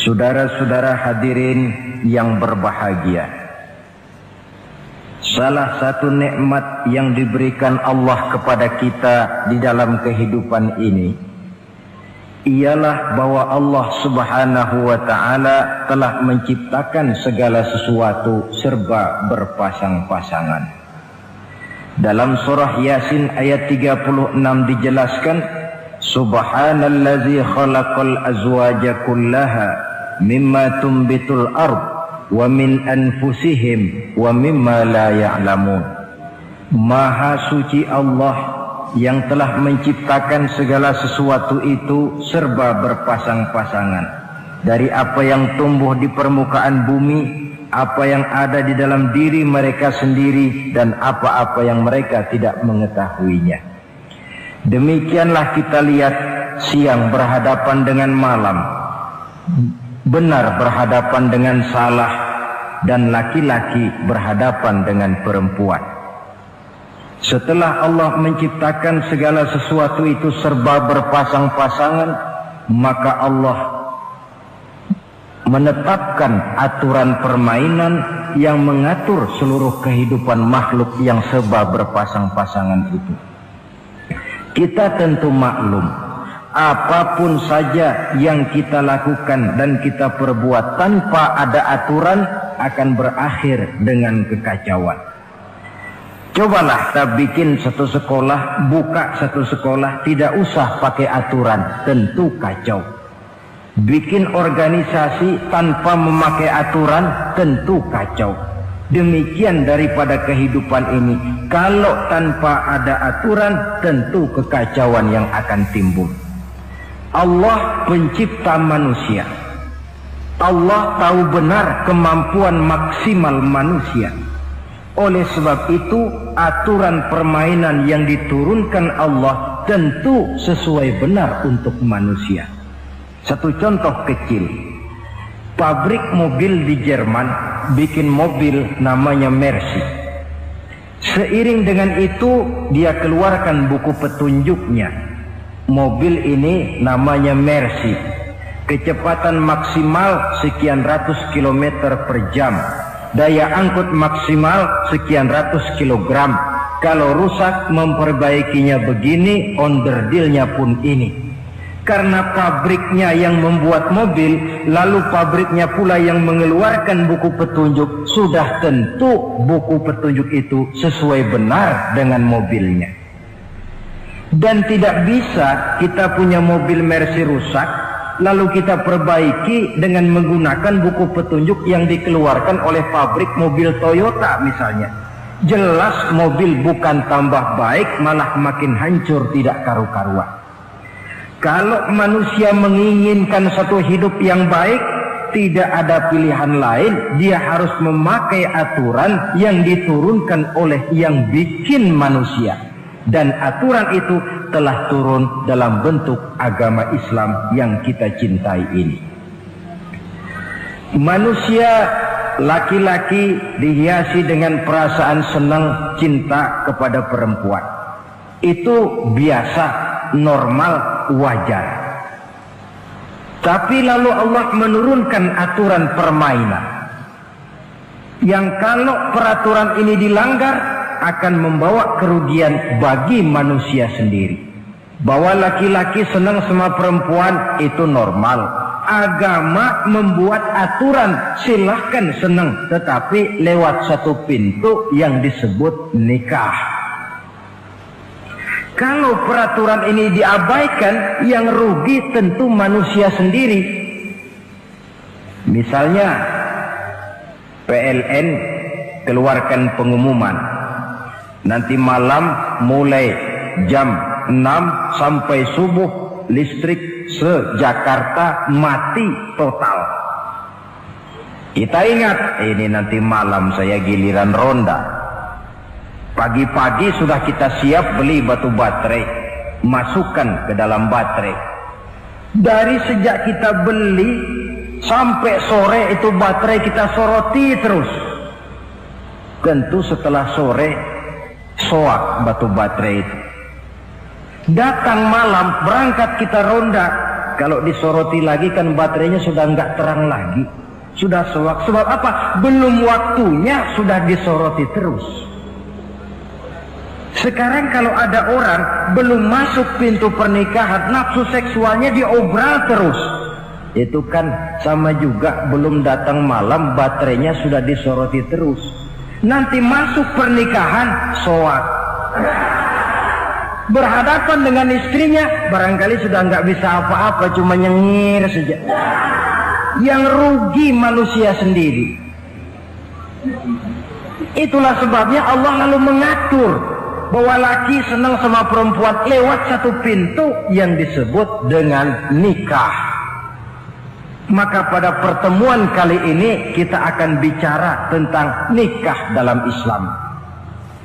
Saudara-saudara hadirin yang berbahagia, salah satu nikmat yang diberikan Allah kepada kita di dalam kehidupan ini ialah bahwa Allah Subhanahu wa ta'ala telah menciptakan segala sesuatu serba berpasang-pasangan. Dalam surah Yasin ayat 36 dijelaskan, Subhanallazi khalaqal azwaja kullaha mimma tumbitul ard wa min anfusihim wa mimma la ya'lamun. Maha suci Allah yang telah menciptakan segala sesuatu itu serba berpasang-pasangan, dari apa yang tumbuh di permukaan bumi, apa yang ada di dalam diri mereka sendiri, dan apa-apa yang mereka tidak mengetahuinya. Demikianlah kita lihat siang berhadapan dengan malam, benar berhadapan dengan salah, dan laki-laki berhadapan dengan perempuan. Setelah Allah menciptakan segala sesuatu itu serba berpasang-pasangan, maka Allah menetapkan aturan permainan yang mengatur seluruh kehidupan makhluk yang serba berpasang-pasangan itu. Kita tentu maklum, apapun saja yang kita lakukan dan kita perbuat tanpa ada aturan akan berakhir dengan kekacauan. Cobalah kita bikin satu sekolah, buka satu sekolah, tidak usah pakai aturan, tentu kacau. Bikin organisasi tanpa memakai aturan, tentu kacau. Demikian daripada kehidupan ini, kalau tanpa ada aturan, tentu kekacauan yang akan timbul. Allah pencipta manusia. Allah tahu benar kemampuan maksimal manusia. Oleh sebab itu, aturan permainan yang diturunkan Allah tentu sesuai benar untuk manusia. Satu contoh kecil, pabrik mobil di Jerman bikin mobil namanya Mercy. Seiring dengan itu, dia keluarkan buku petunjuknya. Mobil ini namanya Mercy, kecepatan maksimal sekian ratus kilometer per jam, daya angkut maksimal sekian ratus kilogram. Kalau rusak memperbaikinya begini, onderdilnya pun ini. Karena pabriknya yang membuat mobil, lalu pabriknya pula yang mengeluarkan buku petunjuk, sudah tentu buku petunjuk itu sesuai benar dengan mobilnya. Dan tidak bisa kita punya mobil Mercy rusak, lalu kita perbaiki dengan menggunakan buku petunjuk yang dikeluarkan oleh pabrik mobil Toyota misalnya. Jelas mobil bukan tambah baik, malah makin hancur tidak karu-karuan. Kalau manusia menginginkan satu hidup yang baik, tidak ada pilihan lain, dia harus memakai aturan yang diturunkan oleh yang bikin manusia. Dan aturan itu telah turun dalam bentuk agama Islam yang kita cintai ini. Manusia laki-laki dihiasi dengan perasaan senang cinta kepada perempuan. Itu biasa, normal, wajar. Tapi lalu Allah menurunkan aturan permainan yang kalau peraturan ini dilanggar akan membawa kerugian bagi manusia sendiri. Bahwa laki-laki senang sama perempuan itu normal. Agama membuat aturan silahkan senang, tetapi lewat satu pintu yang disebut nikah. Kalau peraturan ini diabaikan, yang rugi tentu manusia sendiri. Misalnya PLN keluarkan pengumuman, nanti malam mulai jam 6 sampai subuh listrik se-Jakarta mati total. Kita ingat, ini nanti malam saya giliran ronda. Pagi-pagi sudah kita siap beli batu baterai, masukkan ke dalam baterai. Dari sejak kita beli sampai sore itu baterai kita soroti terus. Tentu setelah sore soak batu baterai itu. Datang malam berangkat kita ronda, Kalau disoroti lagi kan baterainya sudah nggak terang lagi, sudah sewak. Sebab apa? Belum waktunya sudah disoroti terus. Sekarang kalau ada orang belum masuk pintu pernikahan, nafsu seksualnya diobral terus. Itu kan sama juga belum datang malam, baterainya sudah disoroti terus. Nanti masuk pernikahan, soak. Berhadapan dengan istrinya, barangkali sudah nggak bisa apa-apa, cuma nyengir saja. Yang rugi manusia sendiri. Itulah sebabnya Allah lalu mengatur bahwa laki senang sama perempuan lewat satu pintu yang disebut dengan nikah. Maka pada pertemuan kali ini kita akan bicara tentang nikah dalam Islam.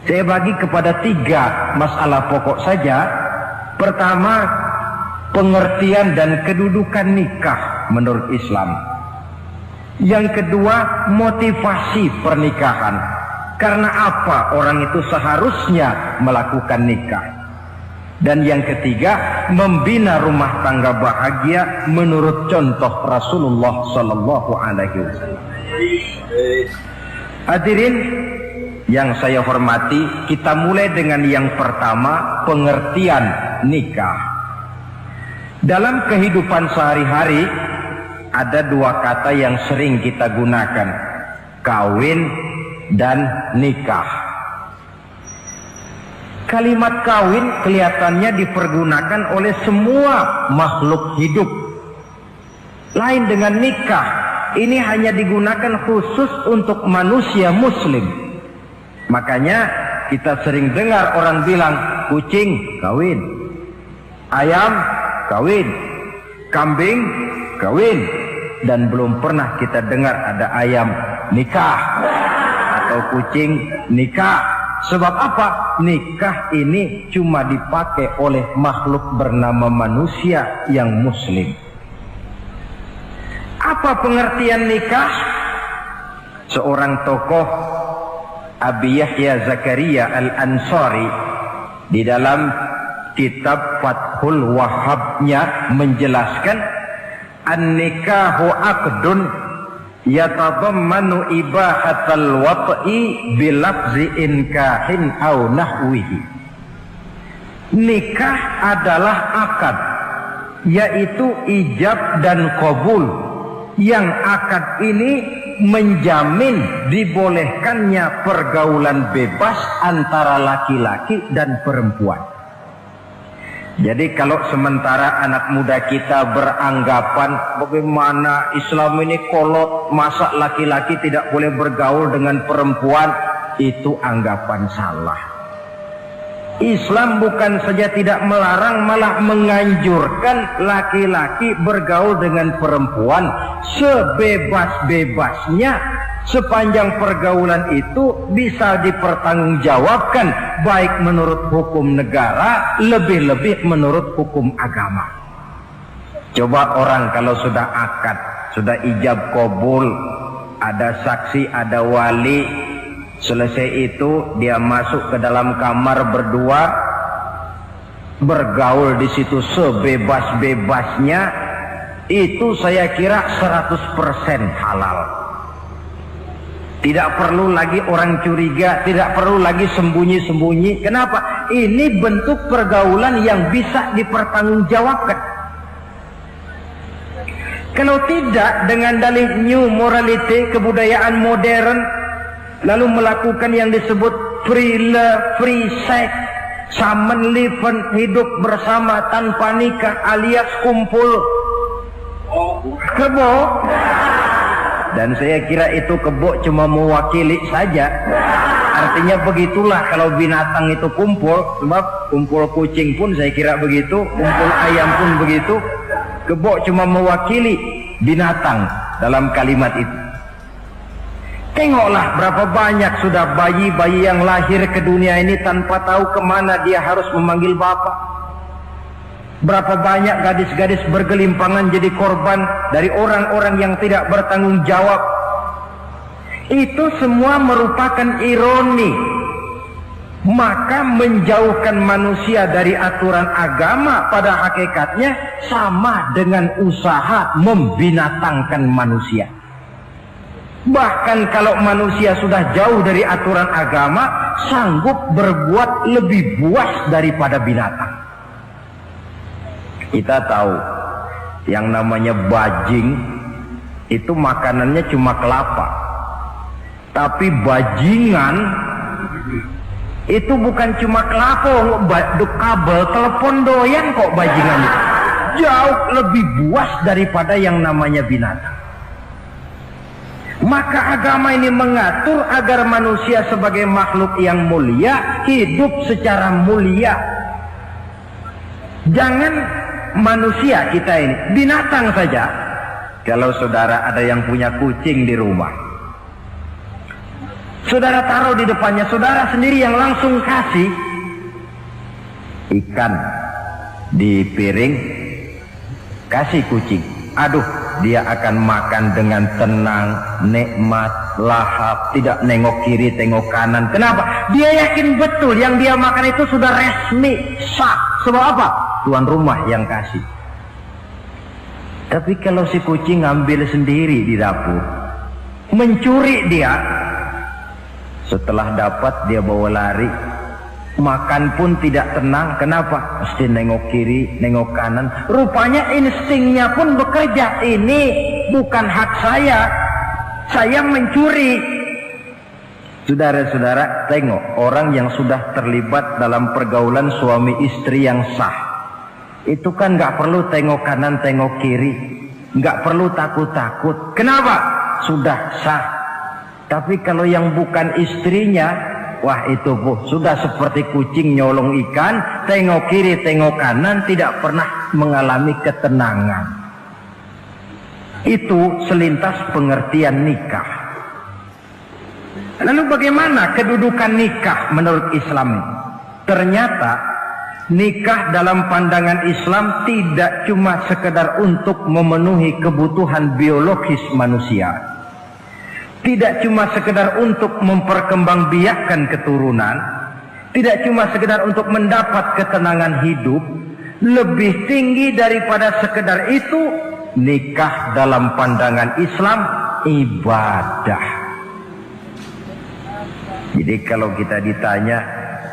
Saya bagi kepada 3 masalah pokok saja. Pertama, pengertian dan kedudukan nikah menurut Islam. Yang kedua, motivasi pernikahan. Karena apa orang itu seharusnya melakukan nikah. Dan yang ketiga, membina rumah tangga bahagia menurut contoh Rasulullah Sallallahu Alaihi Wasallam. Hadirin yang saya hormati, kita mulai dengan yang pertama, pengertian nikah. Dalam kehidupan sehari-hari ada 2 kata yang sering kita gunakan, kawin dan nikah. Kalimat kawin kelihatannya dipergunakan oleh semua makhluk hidup. Lain dengan nikah, ini hanya digunakan khusus untuk manusia muslim. Makanya kita sering dengar orang bilang, kucing kawin, ayam kawin, kambing kawin. Dan belum pernah kita dengar ada ayam nikah atau kucing nikah. Sebab apa? Nikah ini cuma dipakai oleh makhluk bernama manusia yang muslim. Apa pengertian nikah? Seorang tokoh, Abi Yahya Zakaria Al-Ansari, di dalam kitab Fathul Wahhabnya menjelaskan, an-nikahu aqdun yatadammanu ibahatal wat'i bilafzi inkahin au nahwihi. Nikah adalah akad, yaitu ijab dan qabul, yang akad ini menjamin dibolehkannya pergaulan bebas antara laki-laki dan perempuan. Jadi kalau sementara anak muda kita beranggapan bagaimana Islam ini kolot, masa laki-laki tidak boleh bergaul dengan perempuan, itu anggapan salah. Islam bukan saja tidak melarang, malah menganjurkan laki-laki bergaul dengan perempuan sebebas-bebasnya, sepanjang pergaulan itu bisa dipertanggungjawabkan, baik menurut hukum negara, lebih-lebih menurut hukum agama. Coba orang kalau sudah akad, sudah ijab qabul, ada saksi, ada wali, selesai itu dia masuk ke dalam kamar berdua, bergaul di situ sebebas-bebasnya, itu saya kira 100% halal. Tidak perlu lagi orang curiga, tidak perlu lagi sembunyi-sembunyi. Kenapa? Ini bentuk pergaulan yang bisa dipertanggungjawabkan. Kalau tidak, dengan dalih new morality, kebudayaan modern, lalu melakukan yang disebut free love, free sex, common living, hidup bersama tanpa nikah alias kumpul kebo. Dan saya kira itu kebo cuma mewakili saja. Artinya begitulah kalau binatang itu kumpul. Sebab kumpul kucing pun saya kira begitu, kumpul ayam pun begitu. Kebo cuma mewakili binatang dalam kalimat itu. Tengoklah berapa banyak sudah bayi-bayi yang lahir ke dunia ini tanpa tahu kemana dia harus memanggil bapak. Berapa banyak gadis-gadis bergelimpangan jadi korban dari orang-orang yang tidak bertanggung jawab. Itu semua merupakan ironi. Maka menjauhkan manusia dari aturan agama pada hakikatnya sama dengan usaha membinatangkan manusia. Bahkan kalau manusia sudah jauh dari aturan agama, sanggup berbuat lebih buas daripada binatang. Kita tahu yang namanya bajing itu makanannya cuma kelapa. Tapi bajingan itu bukan cuma kelapa, kabel telepon doyan kok bajingan itu. Jauh lebih buas daripada yang namanya binatang. Maka agama ini mengatur agar manusia sebagai makhluk yang mulia hidup secara mulia. Jangan manusia kita ini, binatang saja. Kalau saudara ada yang punya kucing di rumah, saudara taruh di depannya, saudara sendiri yang langsung kasih ikan di piring, kasih kucing. Aduh, dia akan makan dengan tenang, nikmat, lahap, tidak nengok kiri, tengok kanan. Kenapa? Dia yakin betul yang dia makan itu sudah resmi, sah. Sebab apa? Tuan rumah yang kasih. Tapi kalau si kucing ngambil sendiri di dapur, mencuri dia, setelah dapat dia bawa lari, makan pun tidak tenang. Kenapa? Mesti nengok kiri, nengok kanan. Rupanya instingnya pun bekerja. Ini bukan hak saya mencuri. Saudara-saudara, tengok orang yang sudah terlibat dalam pergaulan suami istri yang sah. Itu kan gak perlu tengok kanan, tengok kiri, gak perlu takut-takut. Kenapa? Sudah sah. Tapi kalau yang bukan istrinya, wah itu sudah seperti kucing nyolong ikan, tengok kiri, tengok kanan, tidak pernah mengalami ketenangan. Itu selintas pengertian nikah. Lalu bagaimana kedudukan nikah menurut Islam? Ternyata nikah dalam pandangan Islam tidak cuma sekedar untuk memenuhi kebutuhan biologis manusia. Tidak cuma sekedar untuk memperkembangbiakkan keturunan, tidak cuma sekedar untuk mendapat ketenangan hidup. Lebih tinggi daripada sekedar itu, nikah dalam pandangan Islam ibadah. Jadi kalau kita ditanya,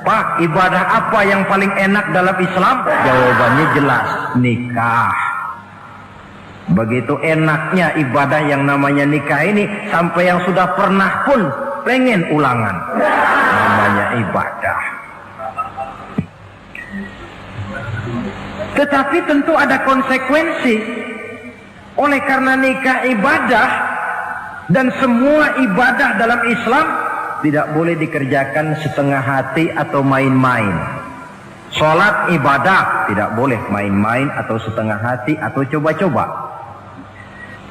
Pak, ibadah apa yang paling enak dalam Islam? Jawabannya jelas, nikah. Begitu enaknya ibadah yang namanya nikah ini, sampai yang sudah pernah pun pengen ulangan. Namanya ibadah. Tetapi tentu ada konsekuensi. Oleh karena nikah ibadah, dan semua ibadah dalam Islam tidak boleh dikerjakan setengah hati atau main-main. Sholat ibadah, tidak boleh main-main atau setengah hati atau coba-coba.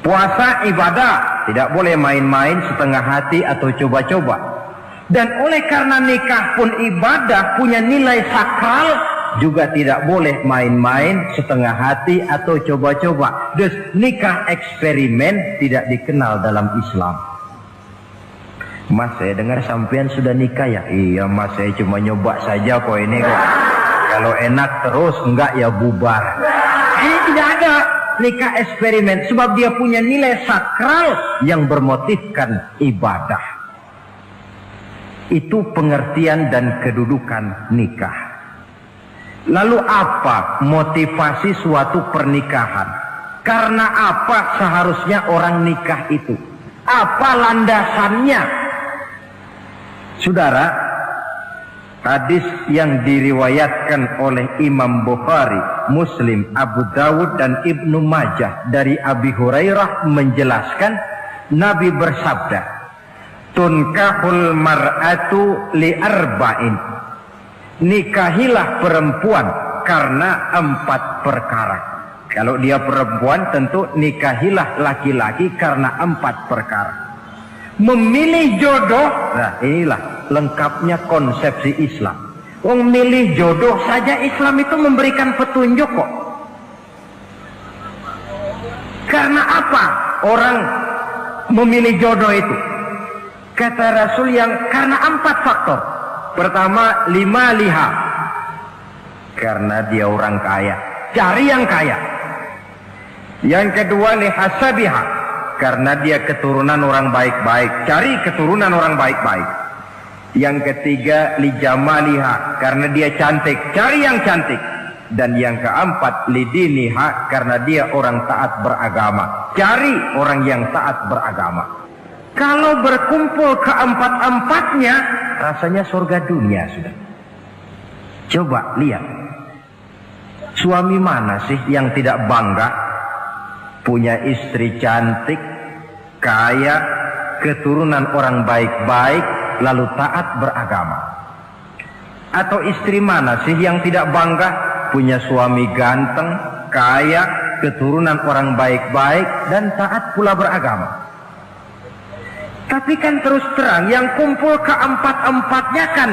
Puasa ibadah, tidak boleh main-main, setengah hati atau coba-coba. Dan oleh karena nikah pun ibadah, punya nilai sakral, juga tidak boleh main-main, setengah hati atau coba-coba. Dus nikah eksperimen tidak dikenal dalam Islam. Mas, saya dengar sampean sudah nikah ya? Iya mas, saya cuma nyoba saja kok ini kok. Kalau enak terus, enggak ya bubar. Ini tidak ada nikah eksperimen, sebab dia punya nilai sakral yang bermotifkan ibadah. Itu pengertian dan kedudukan nikah. Lalu apa motivasi suatu pernikahan? Karena apa seharusnya orang nikah itu? Apa landasannya? Saudara, hadis yang diriwayatkan oleh Imam Bukhari, Muslim, Abu Dawud dan Ibnu Majah dari Abi Hurairah menjelaskan, Nabi bersabda, "Tunkahul mar'atu li arba'in." Nikahilah perempuan karena 4 perkara. Kalau dia perempuan, tentu nikahilah laki-laki karena 4 perkara. Memilih jodoh, nah inilah lengkapnya konsepsi Islam. Memilih jodoh saja Islam itu memberikan petunjuk kok. Karena apa orang memilih jodoh itu? Kata Rasul yang karena 4 faktor. Pertama, lima liha, karena dia orang kaya, cari yang kaya. Yang kedua, lihasabiha, karena dia keturunan orang baik-baik, cari keturunan orang baik-baik. Yang ketiga, lijamaliha, karena dia cantik, cari yang cantik. Dan yang keempat, lidiniha, karena dia orang taat beragama, cari orang yang taat beragama. Kalau berkumpul keempat-empatnya, rasanya surga dunia sudah. Coba lihat, suami mana sih yang tidak bangga punya istri cantik, kaya, keturunan orang baik-baik, lalu taat beragama? Atau istri mana sih yang tidak bangga punya suami ganteng, kaya, keturunan orang baik-baik, dan taat pula beragama? Tapi kan terus terang, yang kumpul keempat-empatnya kan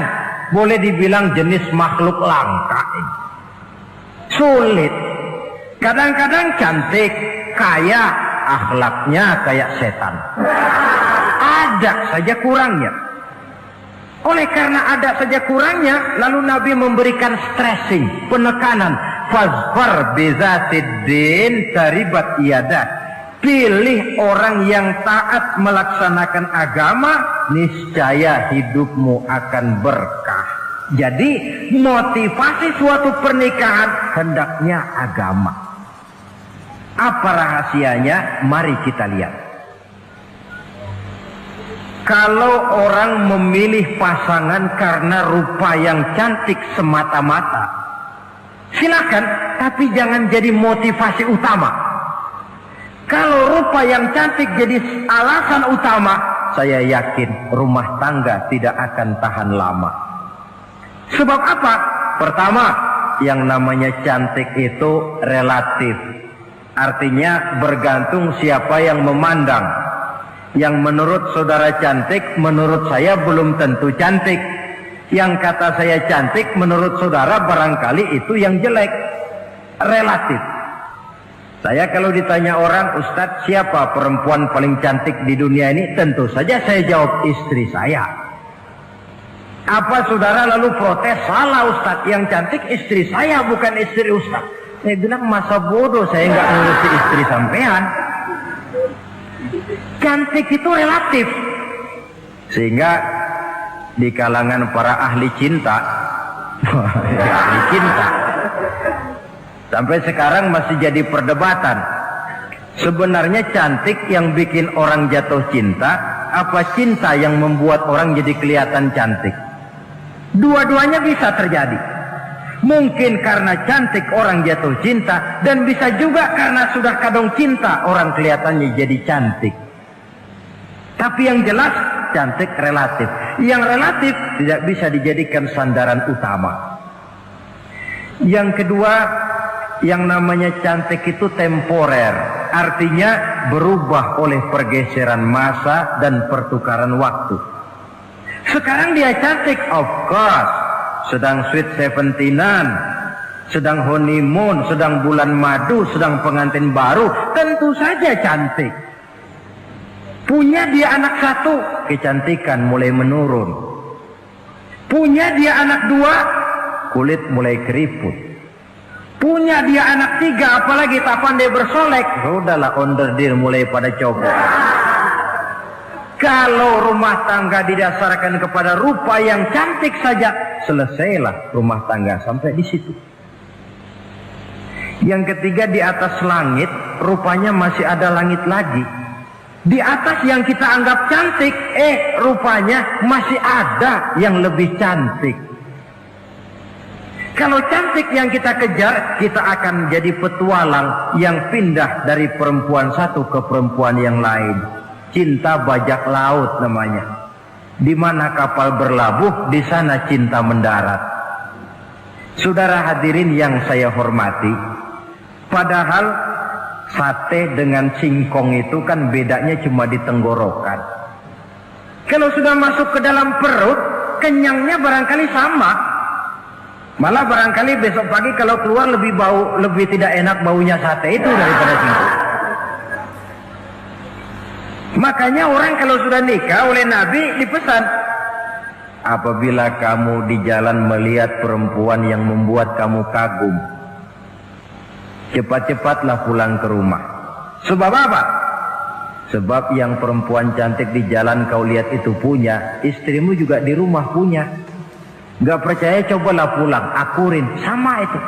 boleh dibilang jenis makhluk langka ini. Sulit. Kadang-kadang cantik, kaya, akhlaknya kayak setan. Ada saja kurangnya. Oleh karena ada saja kurangnya, lalu Nabi memberikan stressing, penekanan. Fazfar bizatiddin taribat iyadat. Pilih orang yang taat melaksanakan agama, niscaya hidupmu akan berkah. Jadi motivasi suatu pernikahan hendaknya agama. Apa rahasianya? Mari kita lihat. Kalau orang memilih pasangan karena rupa yang cantik semata-mata, silakan, tapi jangan jadi motivasi utama. Kalau rupa yang cantik jadi alasan utama, saya yakin rumah tangga tidak akan tahan lama. Sebab apa? Pertama, yang namanya cantik itu relatif. Artinya bergantung siapa yang memandang. Yang menurut saudara cantik, menurut saya belum tentu cantik. Yang kata saya cantik, menurut saudara barangkali itu yang jelek. Relatif. Saya kalau ditanya orang, Ustadz, siapa perempuan paling cantik di dunia ini? Tentu saja saya jawab istri saya. Apa saudara lalu protes? Salah Ustadz, yang cantik istri saya, bukan istri Ustadz. Saya bilang, masa bodoh saya nggak ngurusi istri sampean. Cantik itu relatif. Sehingga di kalangan para ahli cinta, ahli cinta, sampai sekarang masih jadi perdebatan. Sebenarnya cantik yang bikin orang jatuh cinta, apa cinta yang membuat orang jadi kelihatan cantik? Dua-duanya bisa terjadi. Mungkin karena cantik orang jatuh cinta, dan bisa juga karena sudah kadung cinta orang kelihatannya jadi cantik. Tapi yang jelas cantik relatif. Yang relatif tidak bisa dijadikan sandaran utama. Yang kedua, yang namanya cantik itu temporer, artinya berubah oleh pergeseran masa dan pertukaran waktu. Sekarang dia cantik, of course, sedang sweet 17-an, sedang honeymoon, sedang bulan madu, sedang pengantin baru, tentu saja cantik. Punya dia anak satu, kecantikan mulai menurun. Punya dia anak dua, kulit mulai keriput. Punya dia anak tiga, apalagi tak pandai bersolek, sudahlah onderdir mulai pada copot. Kalau rumah tangga didasarkan kepada rupa yang cantik saja, selesailah rumah tangga sampai di situ. Yang ketiga, di atas langit, rupanya masih ada langit lagi. Di atas yang kita anggap cantik, rupanya masih ada yang lebih cantik. Kalau cantik yang kita kejar, kita akan jadi petualang yang pindah dari perempuan satu ke perempuan yang lain. Cinta bajak laut namanya. Di mana kapal berlabuh, di sana cinta mendarat. Saudara hadirin yang saya hormati, padahal sate dengan singkong itu kan bedanya cuma di tenggorokan. Kalau sudah masuk ke dalam perut, kenyangnya barangkali sama. Malah barangkali besok pagi kalau keluar lebih tidak enak baunya sate itu daripada singkong. Makanya orang kalau sudah nikah oleh Nabi dipesan, apabila kamu di jalan melihat perempuan yang membuat kamu kagum, cepat-cepatlah pulang ke rumah. Sebab apa? Sebab yang perempuan cantik di jalan kau lihat itu punya, istrimu juga di rumah punya. Gak percaya cobalah pulang, akurin, sama itu.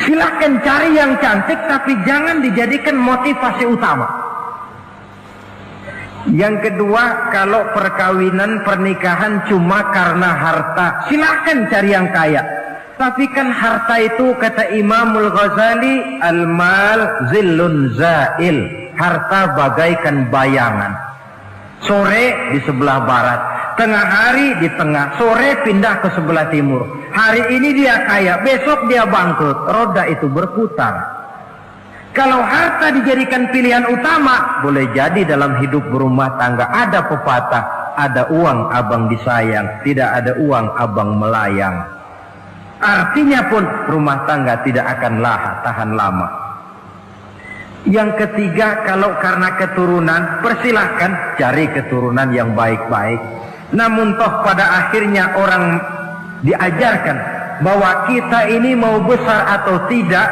Silahkan cari yang cantik, tapi jangan dijadikan motivasi utama. Yang kedua, kalau perkawinan, pernikahan cuma karena harta, silahkan cari yang kaya. Tapi kan harta itu, kata Imamul Ghazali, al-mal zillun zail. Harta bagaikan bayangan. Sore di sebelah barat, tengah hari di tengah, sore pindah ke sebelah timur. Hari ini dia kaya, besok dia bangkrut. Roda itu berputar. Kalau harta dijadikan pilihan utama, boleh jadi dalam hidup berumah tangga ada pepatah, ada uang abang disayang, tidak ada uang abang melayang. Artinya pun rumah tangga tidak akan tahan lama. Yang ketiga, kalau karena keturunan, persilahkan cari keturunan yang baik-baik. Namun toh pada akhirnya orang diajarkan bahwa kita ini mau besar atau tidak,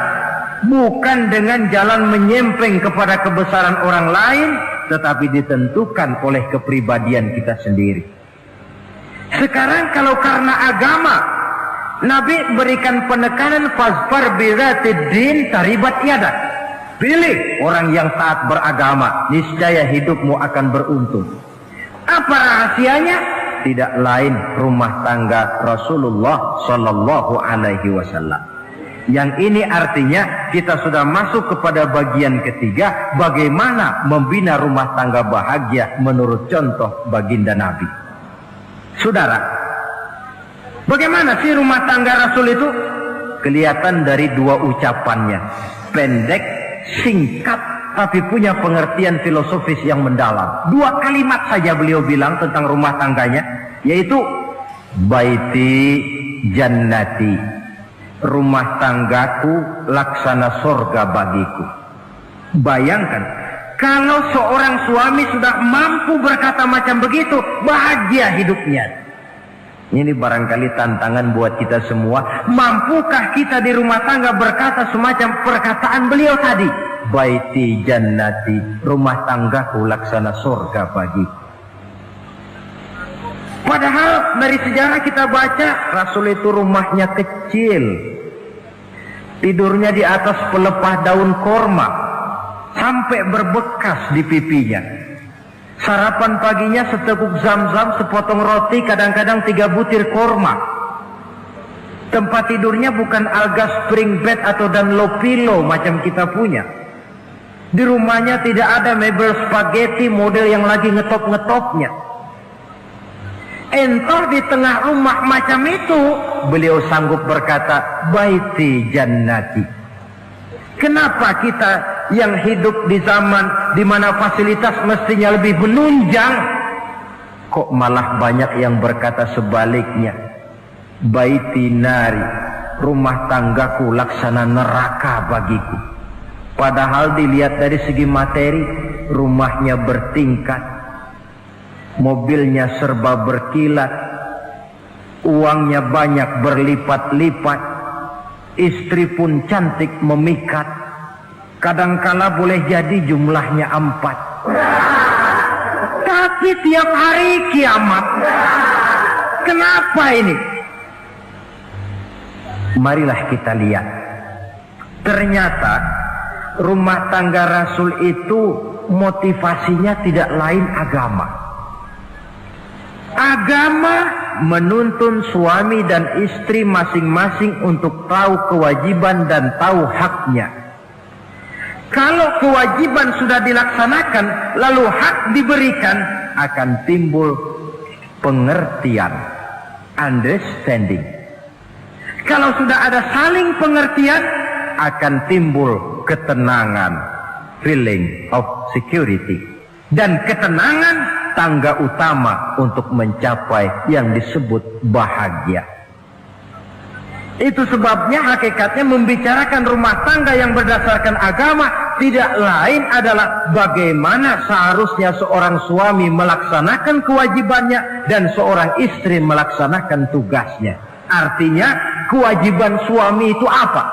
bukan dengan jalan menyempeng kepada kebesaran orang lain, tetapi ditentukan oleh kepribadian kita sendiri. Sekarang kalau karena agama, Nabi berikan penekanan fazfar bidzatid din taribat yadak. Pilih orang yang taat beragama, niscaya hidupmu akan beruntung. Apa rahasianya? Tidak lain rumah tangga Rasulullah Sallallahu Alaihi Wasallam. Yang ini artinya kita sudah masuk kepada bagian ketiga, bagaimana membina rumah tangga bahagia menurut contoh baginda Nabi. Saudara, bagaimana sih rumah tangga Rasul itu? Kelihatan dari dua ucapannya, pendek, singkat, tapi punya pengertian filosofis yang mendalam. Dua kalimat saja beliau bilang tentang rumah tangganya, yaitu baiti jannati, rumah tanggaku laksana surga bagiku. Bayangkan, kalau seorang suami sudah mampu berkata macam begitu, bahagia hidupnya. Ini barangkali tantangan buat kita semua. Mampukah kita di rumah tangga berkata semacam perkataan beliau tadi? Baiti jannati, rumah tanggaku laksana surga bagiku. Padahal dari sejarah kita baca, Rasul itu rumahnya kecil, tidurnya di atas pelepah daun korma, sampai berbekas di pipinya. Sarapan paginya seteguk zam-zam, sepotong roti, kadang-kadang 3 butir korma. Tempat tidurnya bukan alga spring bed atau Dunlop pillow macam kita punya. Di rumahnya tidak ada mebel spaghetti model yang lagi ngetop-ngetopnya. Entah di tengah rumah macam itu, beliau sanggup berkata, baiti jannati. Kenapa kita yang hidup di zaman di mana fasilitas mestinya lebih menunjang, kok malah banyak yang berkata sebaliknya? Baiti nari, rumah tanggaku laksana neraka bagiku. Padahal dilihat dari segi materi, rumahnya bertingkat, mobilnya serba berkilat, uangnya banyak berlipat-lipat, istri pun cantik memikat. Kadangkala boleh jadi jumlahnya 4. Tapi tiap hari kiamat. Kenapa ini? Marilah kita lihat. Ternyata rumah tangga Rasul itu motivasinya tidak lain agama. Agama menuntun suami dan istri masing-masing untuk tahu kewajiban dan tahu haknya. Kalau kewajiban sudah dilaksanakan, lalu hak diberikan, akan timbul pengertian, understanding. Kalau sudah ada saling pengertian, akan timbul ketenangan, feeling of security. Dan ketenangan tangga utama untuk mencapai yang disebut bahagia. Itu sebabnya hakikatnya membicarakan rumah tangga yang berdasarkan agama tidak lain adalah bagaimana seharusnya seorang suami melaksanakan kewajibannya dan seorang istri melaksanakan tugasnya. Artinya kewajiban suami itu apa?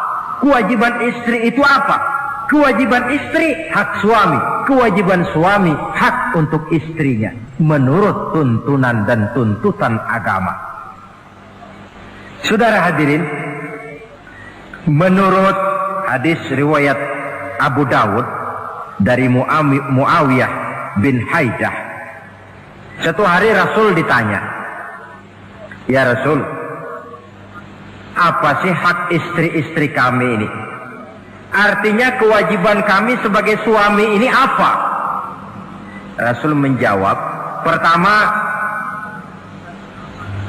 Kewajiban istri itu apa? Kewajiban istri hak suami, kewajiban suami hak untuk istrinya menurut tuntunan dan tuntutan agama. Saudara hadirin, menurut hadis riwayat Abu Dawud dari Muawiyah bin Haidah, satu hari Rasul ditanya, "Ya Rasul, apa sih hak istri-istri kami ini? Artinya kewajiban kami sebagai suami ini apa?" Rasul menjawab, pertama,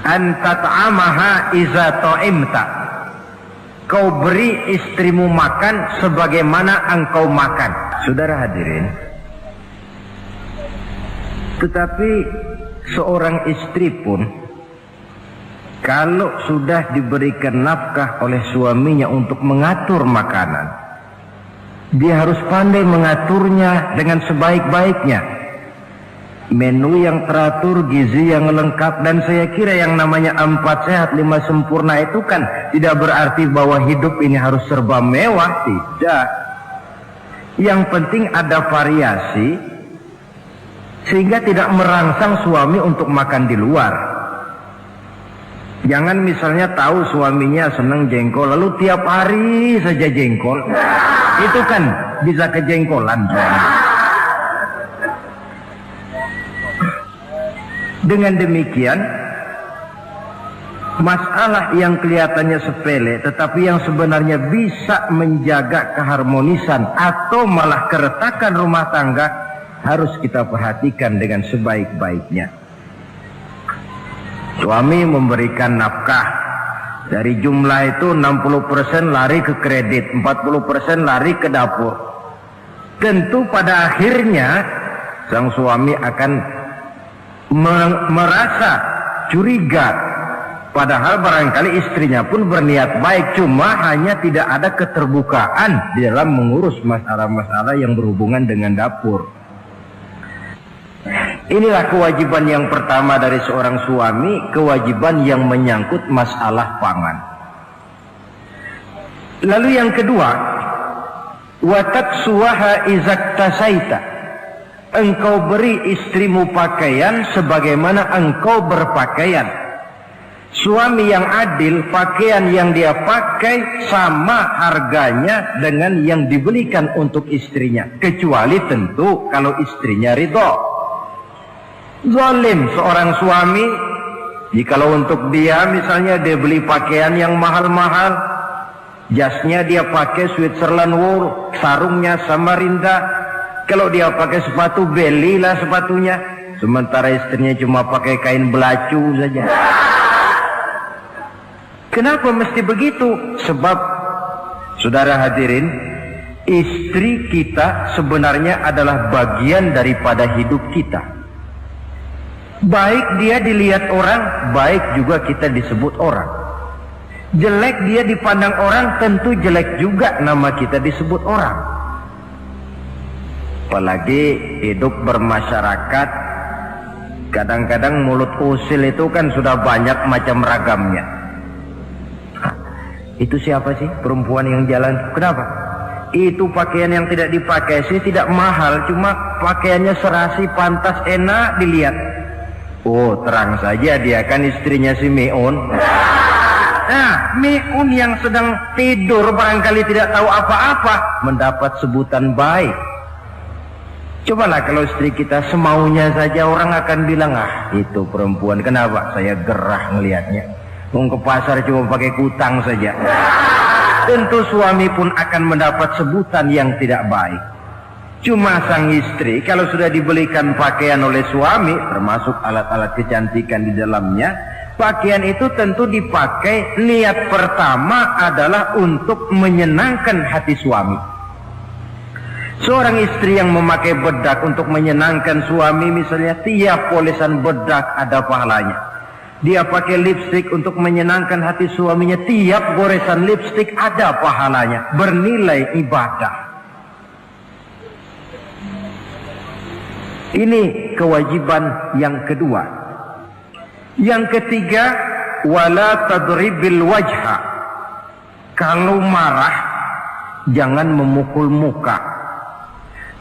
antat'amaha iza ta'imta, kau beri istrimu makan sebagaimana engkau makan. Saudara hadirin, tetapi seorang istri pun kalau sudah diberikan nafkah oleh suaminya untuk mengatur makanan, dia harus pandai mengaturnya dengan sebaik-baiknya. Menu yang teratur, gizi yang lengkap, dan saya kira yang namanya 4 sehat 5 sempurna itu kan tidak berarti bahwa hidup ini harus serba mewah, tidak. Yang penting ada variasi sehingga tidak merangsang suami untuk makan di luar. Jangan misalnya tahu suaminya senang jengkol lalu tiap hari saja jengkol, itu kan bisa kejengkolan suami. Dengan demikian, masalah yang kelihatannya sepele tetapi yang sebenarnya bisa menjaga keharmonisan atau malah keretakan rumah tangga harus kita perhatikan dengan sebaik-baiknya. Suami memberikan nafkah, dari jumlah itu 60% lari ke kredit, 40% lari ke dapur. Tentu pada akhirnya sang suami akan merasa curiga, padahal barangkali istrinya pun berniat baik, cuma hanya tidak ada keterbukaan di dalam mengurus masalah-masalah yang berhubungan dengan dapur. Inilah kewajiban yang pertama dari seorang suami, kewajiban yang menyangkut masalah pangan. Lalu yang kedua, wataksuwaha izaktasaita, engkau beri istrimu pakaian sebagaimana engkau berpakaian. Suami yang adil, pakaian yang dia pakai sama harganya dengan yang dibelikan untuk istrinya, kecuali tentu kalau istrinya ridho. Zalim seorang suami jikalau untuk dia misalnya dia beli pakaian yang mahal-mahal, jasnya dia pakai Switzerland wool, sarungnya Samarinda, kalau dia pakai sepatu belilah sepatunya, sementara istrinya cuma pakai kain belacu saja. Kenapa mesti begitu? Sebab saudara hadirin, istri kita sebenarnya adalah bagian daripada hidup kita. Baik dia dilihat orang, baik juga kita disebut orang. Jelek dia dipandang orang, tentu jelek juga nama kita disebut orang. Apalagi hidup bermasyarakat, kadang-kadang mulut usil itu kan sudah banyak macam ragamnya. Itu siapa sih perempuan yang jalan? Kenapa? Itu pakaian yang tidak dipakai sih tidak mahal, cuma pakaiannya serasi, pantas, enak dilihat. Oh, terang saja dia kan istrinya si Meun. Nah, Meun yang sedang tidur barangkali tidak tahu apa-apa mendapat sebutan baik. Cobalah kalau istri kita semaunya saja, orang akan bilang, ah itu perempuan, kenapa saya gerah ngelihatnya, mau ke pasar cuma pakai kutang saja. Tentu suami pun akan mendapat sebutan yang tidak baik. Cuma sang istri kalau sudah dibelikan pakaian oleh suami, termasuk alat-alat kecantikan di dalamnya, pakaian itu tentu dipakai, niat pertama adalah untuk menyenangkan hati suami. Seorang istri yang memakai bedak untuk menyenangkan suami, misalnya tiap polesan bedak ada pahalanya. Dia pakai lipstik untuk menyenangkan hati suaminya, tiap goresan lipstik ada pahalanya, bernilai ibadah. Ini kewajiban yang kedua. Yang ketiga, wala tadribil wajha. Kalau marah jangan memukul muka.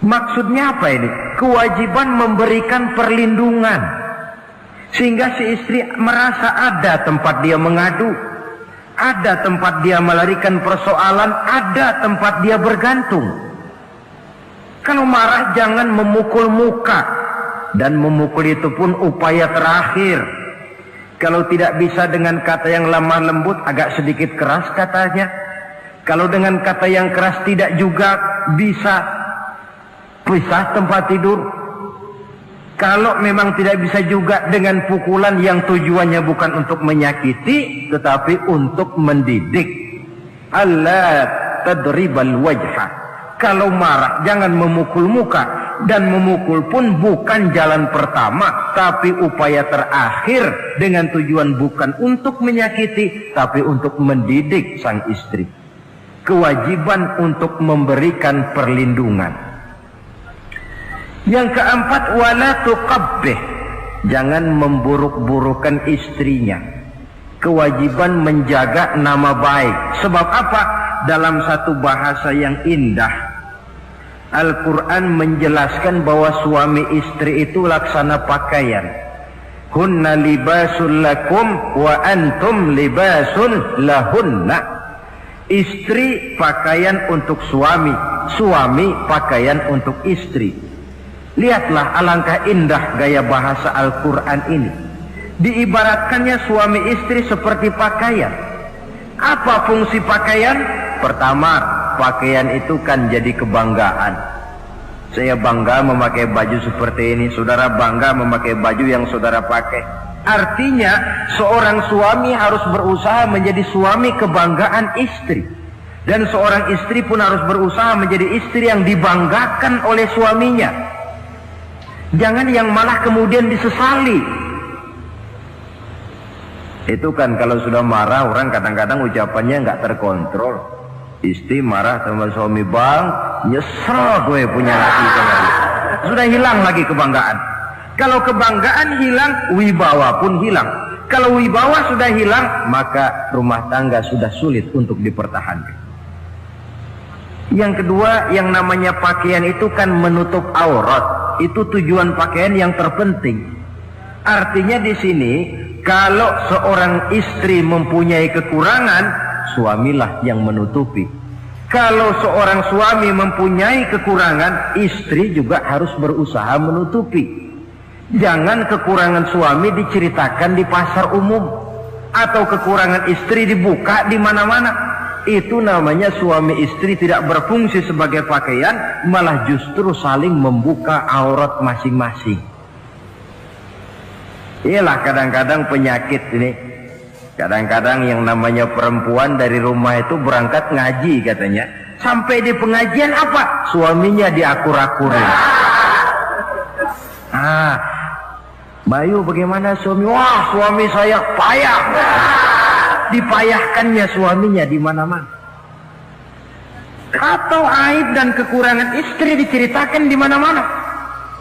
Maksudnya apa ini? Kewajiban memberikan perlindungan, sehingga si istri merasa ada tempat dia mengadu, ada tempat dia melarikan persoalan, ada tempat dia bergantung. Kalau marah jangan memukul muka, dan memukul itu pun upaya terakhir. Kalau tidak bisa dengan kata yang lemah lembut, agak sedikit keras katanya. Kalau dengan kata yang keras tidak juga bisa pisah tempat tidur. Kalau memang tidak bisa juga dengan pukulan yang tujuannya bukan untuk menyakiti, tetapi untuk mendidik. Allah tadribal wajha. Kalau marah jangan memukul muka, dan memukul pun bukan jalan pertama, tapi upaya terakhir dengan tujuan bukan untuk menyakiti, tapi untuk mendidik sang istri. Kewajiban untuk memberikan perlindungan. Yang keempat, wala tuqabbih. Jangan memburuk-burukan istrinya. Kewajiban menjaga nama baik. Sebab apa? Dalam satu bahasa yang indah, Al-Quran menjelaskan bahwa suami istri itu laksana pakaian. Hunna libasul lakum wa antum libasun lahunna. Istri pakaian untuk suami, suami pakaian untuk istri. Lihatlah alangkah indah gaya bahasa Al-Quran ini. Diibaratkannya suami istri seperti pakaian. Apa fungsi pakaian? Pertama, pakaian itu kan jadi kebanggaan. Saya bangga memakai baju seperti ini, saudara bangga memakai baju yang saudara pakai. Artinya seorang suami harus berusaha menjadi suami kebanggaan istri, dan seorang istri pun harus berusaha menjadi istri yang dibanggakan oleh suaminya. Jangan yang malah kemudian disesali. Itu kan kalau sudah marah orang kadang-kadang ucapannya nggak terkontrol. Istri marah sama suami, bang, nyesel gue punya laki kemarin. Sudah hilang lagi kebanggaan. Kalau kebanggaan hilang, wibawa pun hilang. Kalau wibawa sudah hilang, maka rumah tangga sudah sulit untuk dipertahankan. Yang kedua, yang namanya pakaian itu kan menutup aurat. Itu tujuan pakaian yang terpenting. Artinya di sini, kalau seorang istri mempunyai kekurangan, suamilah yang menutupi. Kalau seorang suami mempunyai kekurangan, istri juga harus berusaha menutupi. Jangan kekurangan suami diceritakan di pasar umum, atau kekurangan istri dibuka di mana-mana. Itu namanya suami istri tidak berfungsi sebagai pakaian, malah justru saling membuka aurat masing-masing. Inilah kadang-kadang penyakit ini. Kadang-kadang yang namanya perempuan dari rumah itu berangkat ngaji katanya. Sampai di pengajian apa? Suaminya diakur-akurin. Bayu bagaimana suami? Wah, suami saya payah. Dipayahkannya suaminya di mana-mana. Atau aib dan kekurangan istri diceritakan di mana-mana.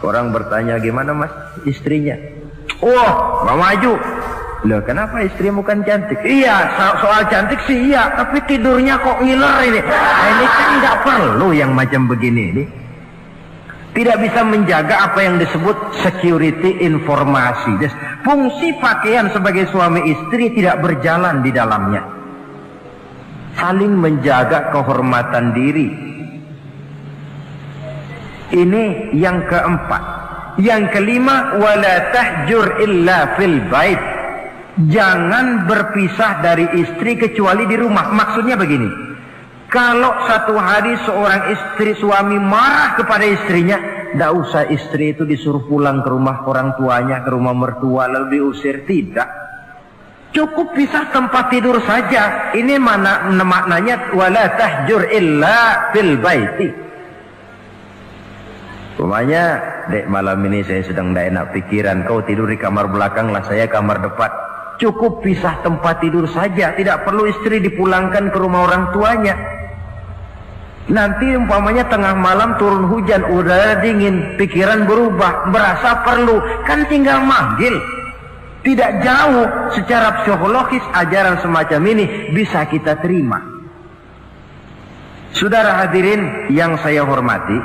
Orang bertanya, gimana mas istrinya? Oh, nggak maju. Loh, kenapa istrimu kan cantik? Iya, soal cantik sih iya, tapi tidurnya kok ngiler ini. Nah, ini kan nggak perlu yang macam begini ini. Tidak bisa menjaga apa yang disebut security informasi. Fungsi pakaian sebagai suami istri tidak berjalan di dalamnya. Saling menjaga kehormatan diri. Ini yang keempat. Yang kelima, wala tahjur illa fil bait. Jangan berpisah dari istri kecuali di rumah. Maksudnya begini, kalau satu hari seorang istri suami marah kepada istrinya, tidak usah istri itu disuruh pulang ke rumah orang tuanya, ke rumah mertua lalu diusir. Tidak, cukup pisah tempat tidur saja. Ini mana maknanya wala tahjur illa fil baiti. Umpamanya, dek malam ini saya sedang tidak enak pikiran, kau tidur di kamar belakang lah, saya kamar depan. Cukup pisah tempat tidur saja, tidak perlu istri dipulangkan ke rumah orang tuanya. Nanti umpamanya tengah malam turun hujan, udara dingin, pikiran berubah, berasa perlu, kan tinggal manggil. Tidak jauh secara psikologis ajaran semacam ini bisa kita terima. Saudara hadirin yang saya hormati,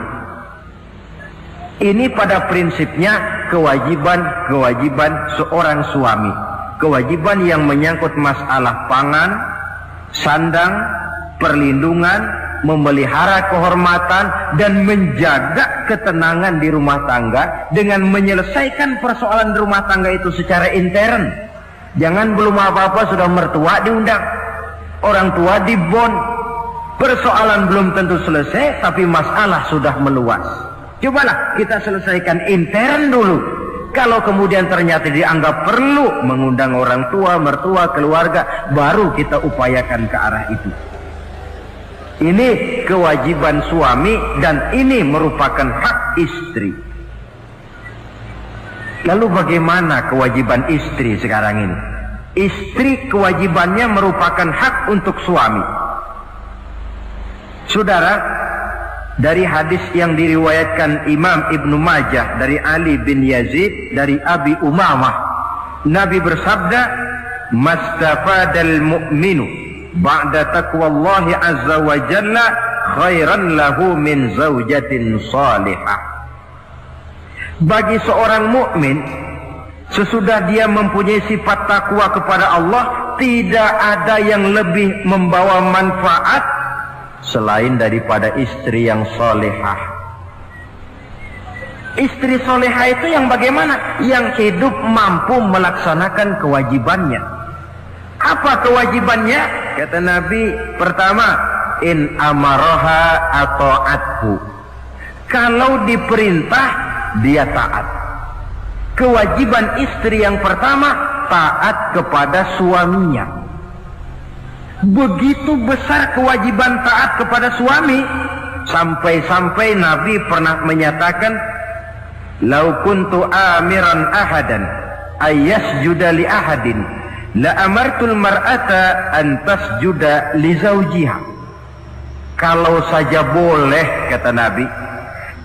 ini pada prinsipnya kewajiban seorang suami. Kewajiban yang menyangkut masalah pangan, sandang, perlindungan, memelihara kehormatan, dan menjaga ketenangan di rumah tangga dengan menyelesaikan persoalan di rumah tangga itu secara intern. Jangan belum apa-apa sudah mertua diundang, orang tua dibon. Persoalan belum tentu selesai, tapi masalah sudah meluas. Cobalah kita selesaikan intern dulu. Kalau kemudian ternyata dianggap perlu mengundang orang tua, mertua, keluarga, baru kita upayakan ke arah itu. Ini kewajiban suami dan ini merupakan hak istri. Lalu bagaimana kewajiban istri sekarang ini? Istri kewajibannya merupakan hak untuk suami. Saudara, dari hadis yang diriwayatkan Imam Ibnu Majah dari Ali bin Yazid dari Abi Umamah, Nabi bersabda, "Mastafadal mu'minu ba'da taqwallahi azza wa jalla khairan lahu min zaujatin salihah." Bagi seorang mukmin, sesudah dia mempunyai sifat takwa kepada Allah, tidak ada yang lebih membawa manfaat selain daripada istri yang solehah. Istri solehah itu yang bagaimana? Yang hidup mampu melaksanakan kewajibannya. Apa kewajibannya? Kata Nabi, pertama, in amaroha atau athu. Kalau diperintah, dia taat. Kewajiban istri yang pertama, taat kepada suaminya. Begitu besar kewajiban taat kepada suami, sampai-sampai Nabi pernah menyatakan, "Lau kuntu amiran ahadan ayyasjuda li ahadin la amartul mar'ata an tasjuda li zawjiha." Kalau saja boleh, kata Nabi,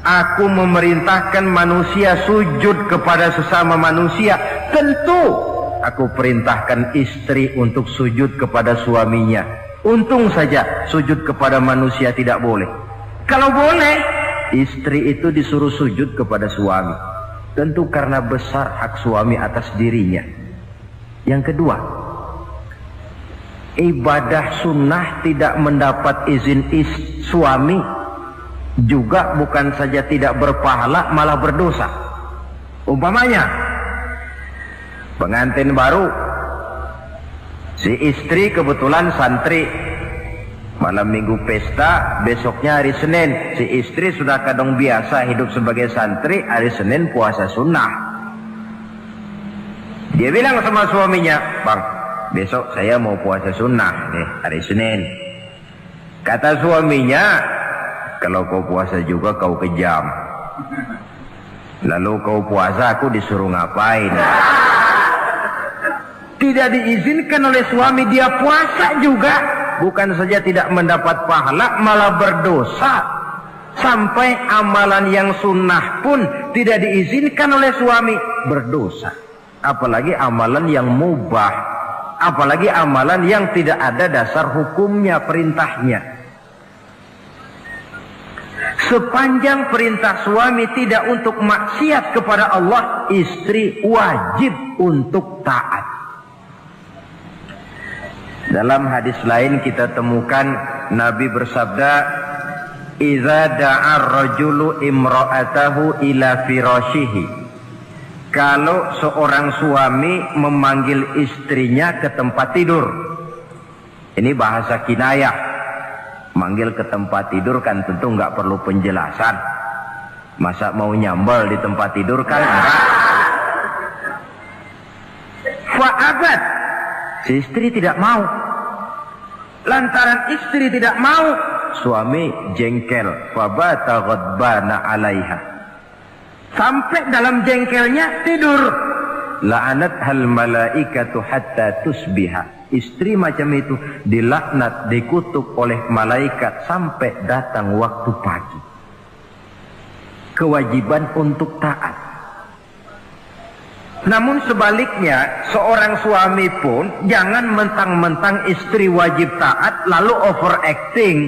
aku memerintahkan manusia sujud kepada sesama manusia, tentu aku perintahkan istri untuk sujud kepada suaminya. Untung saja sujud kepada manusia tidak boleh. Kalau boleh, istri itu disuruh sujud kepada suami. Tentu karena besar hak suami atas dirinya. Yang kedua, ibadah sunnah tidak mendapat izin suami juga bukan saja tidak berpahala, malah berdosa. Umpamanya, pengantin baru, si istri kebetulan santri, malam minggu pesta, besoknya hari Senin, si istri sudah kadang biasa hidup sebagai santri, hari Senin puasa sunnah. Dia bilang sama suaminya, "Bang, besok saya mau puasa sunnah nih, hari Senin." Kata suaminya, "Kalau kau puasa juga kau kejam. Lalu kau puasa, aku disuruh ngapain?" Tidak diizinkan oleh suami, dia puasa juga. Bukan saja tidak mendapat pahala, malah berdosa. Sampai amalan yang sunnah pun tidak diizinkan oleh suami, berdosa. Apalagi amalan yang mubah, apalagi amalan yang tidak ada dasar hukumnya, perintahnya. Sepanjang perintah suami tidak untuk maksiat kepada Allah, istri wajib untuk taat. Dalam hadis lain kita temukan Nabi bersabda, "Idza da'a ar-rajulu imra'atahu ila firashihi." Kalau seorang suami memanggil istrinya ke tempat tidur. Ini bahasa kinayah. Manggil ke tempat tidur kan tentu nggak perlu penjelasan. Masa mau nyambal di tempat tidur kan enggak. Fa'abat, si istri tidak mau. Lantaran istri tidak mau, suami jengkel. Fabata ghadbana 'alaiha. Sampai dalam jengkelnya tidur. La'anat hal malaikatu hatta tusbiha. Istri macam itu dilaknat, dikutuk oleh malaikat sampai datang waktu pagi. Kewajiban untuk taat. Namun sebaliknya, seorang suami pun jangan mentang-mentang istri wajib taat lalu overacting.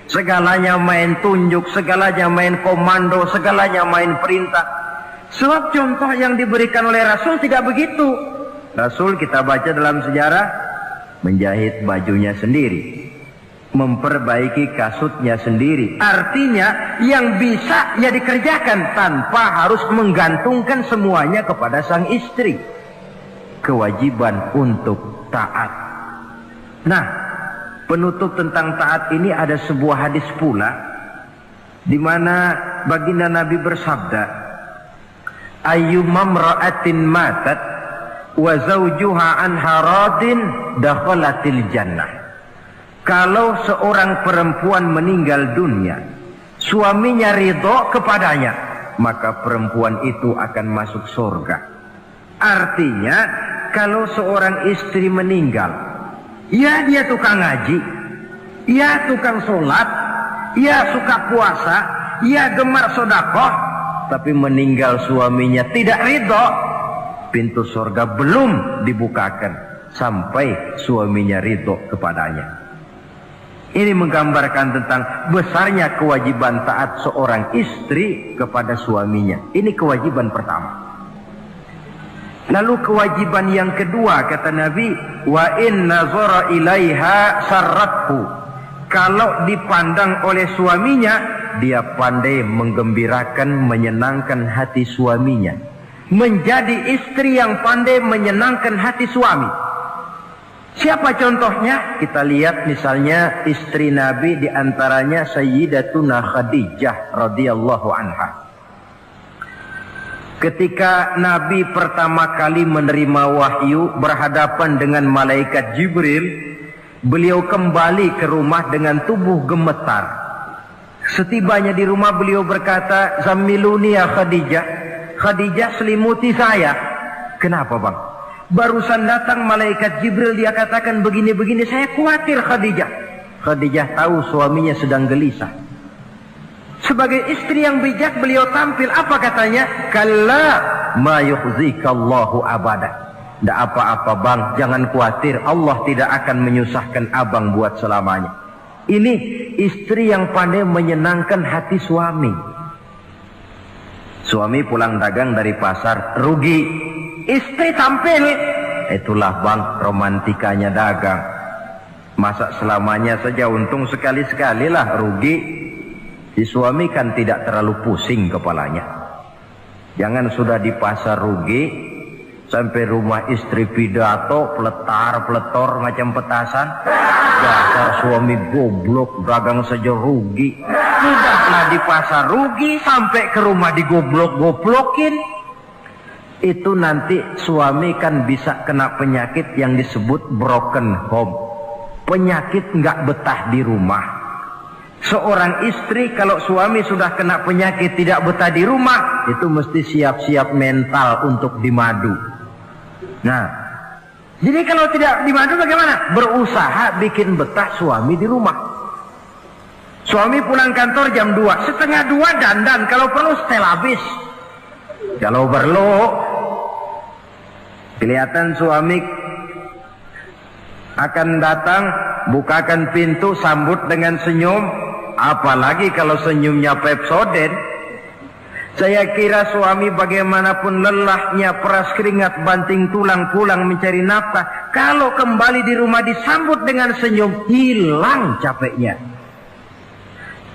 Segalanya main tunjuk, segalanya main komando, segalanya main perintah. Sebab contoh yang diberikan oleh Rasul tidak begitu. Rasul kita baca dalam sejarah menjahit bajunya sendiri, memperbaiki kasutnya sendiri. Artinya yang bisa ya dikerjakan tanpa harus menggantungkan semuanya kepada sang istri. Kewajiban untuk taat. Nah, penutup tentang taat ini ada sebuah hadis pula di mana baginda Nabi bersabda, ayyumam ra'atin matat wa zawjuha anha radin dakhalatil jannah. Kalau seorang perempuan meninggal dunia, suaminya ridho kepadanya, maka perempuan itu akan masuk surga. Artinya, kalau seorang istri meninggal, ya dia tukang ngaji, ya tukang sholat, ya suka puasa, ya gemar sedekah, tapi meninggal suaminya tidak ridho, pintu surga belum dibukakan sampai suaminya ridho kepadanya. Ini menggambarkan tentang besarnya kewajiban taat seorang istri kepada suaminya. Ini kewajiban pertama. Lalu kewajiban yang kedua, kata Nabi, wa in nazara ilaiha sarrathu. Kalau dipandang oleh suaminya, dia pandai menggembirakan, menyenangkan hati suaminya. Menjadi istri yang pandai menyenangkan hati suami. Siapa contohnya? Kita lihat misalnya istri Nabi, diantaranya Sayyidatuna Khadijah radhiyallahu anha. Ketika Nabi pertama kali menerima wahyu berhadapan dengan malaikat Jibril, beliau kembali ke rumah dengan tubuh gemetar. Setibanya di rumah beliau berkata, "Zammiluni ya Khadijah." Khadijah, selimuti saya. Kenapa bang? Barusan datang malaikat Jibril, dia katakan begini-begini, saya khawatir Khadijah. Khadijah tahu suaminya sedang gelisah. Sebagai istri yang bijak beliau tampil, apa katanya? Kalla ma yukhzikallahu abada. Tidak apa-apa bang, jangan khawatir, Allah tidak akan menyusahkan abang buat selamanya. Ini istri yang pandai menyenangkan hati suami. Suami pulang dagang dari pasar, rugi. Istri tampil. Itulah bang, romantikanya dagang. Masa selamanya saja, untung sekali-sekali lah rugi. Si suami kan tidak terlalu pusing kepalanya. Jangan sudah di pasar rugi, sampai rumah istri pidato, peletar-peletor macam petasan. Dasar suami goblok, dagang saja rugi. Sudahlah di pasar rugi, sampai ke rumah digoblok-goblokin. Itu nanti suami kan bisa kena penyakit yang disebut broken home. Penyakit nggak betah di rumah. Seorang istri kalau suami sudah kena penyakit tidak betah di rumah, itu mesti siap-siap mental untuk dimadu. Nah, jadi kalau tidak dimadu bagaimana? Berusaha bikin betah suami di rumah. Suami pulang kantor jam 2, setengah 2 dandan, kalau perlu setel habis. Kalau perlu kelihatan suami akan datang, bukakan pintu, sambut dengan senyum. Apalagi kalau senyumnya Pepsodent. Saya kira suami bagaimanapun lelahnya, peras keringat, banting tulang, pulang mencari nafkah, kalau kembali di rumah disambut dengan senyum, hilang capeknya.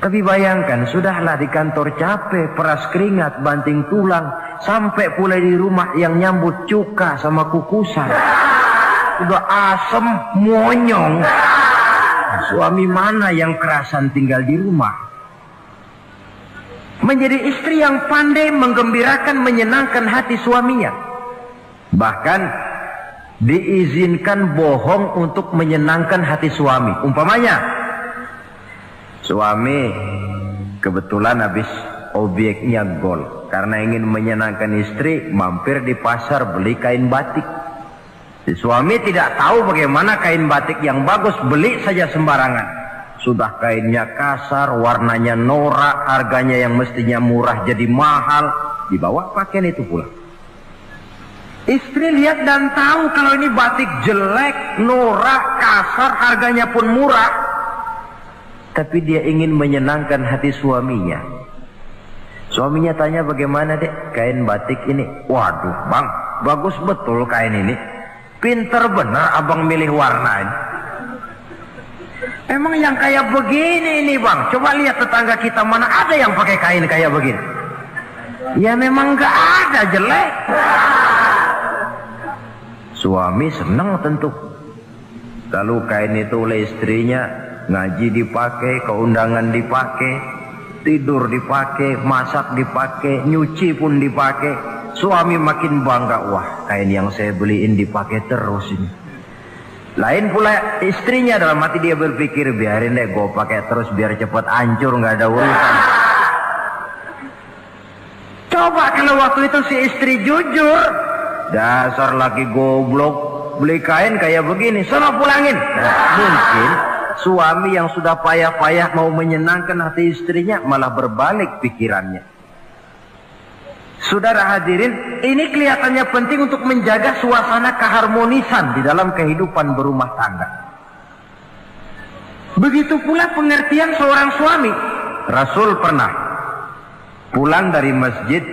Tapi bayangkan, sudahlah di kantor capek, peras keringat, banting tulang, sampai pula di rumah yang nyambut cuka sama kukusan. Udah asem, monyong. Suami mana yang kerasan tinggal di rumah? Menjadi istri yang pandai menggembirakan, menyenangkan hati suaminya. Bahkan diizinkan bohong untuk menyenangkan hati suami. Umpamanya, suami kebetulan habis obyeknya gol. Karena ingin menyenangkan istri, mampir di pasar beli kain batik. Si suami tidak tahu bagaimana kain batik yang bagus, beli saja sembarangan. Sudah kainnya kasar, warnanya norak, harganya yang mestinya murah jadi mahal, dibawa pakaian itu pulang. Istri lihat dan tahu kalau ini batik jelek, norak, kasar, harganya pun murah. Tapi dia ingin menyenangkan hati suaminya. Suaminya tanya, bagaimana dek kain batik ini? Waduh bang, bagus betul kain ini. Pinter bener abang milih warna ini. Emang yang kayak begini ini bang, coba lihat tetangga kita mana ada yang pakai kain kayak begini. Ya memang gak ada, jelek. Suami senang tentu. Lalu kain itu oleh istrinya, ngaji dipakai, keundangan dipakai, tidur dipakai, masak dipakai, nyuci pun dipakai. Suami makin bangga, wah kain yang saya beliin dipakai terus ini. Lain pula istrinya, dalam hati dia berpikir, biarin deh gue pakai terus biar cepat hancur, nggak ada urusan. Coba kalau waktu itu si istri jujur, dasar laki goblok, beli kain kayak begini, sono pulangin. Nah, mungkin suami yang sudah payah-payah mau menyenangkan hati istrinya malah berbalik pikirannya. Saudara hadirin, ini kelihatannya penting untuk menjaga suasana keharmonisan di dalam kehidupan berumah tangga. Begitu pula pengertian seorang suami. Rasul pernah pulang dari masjid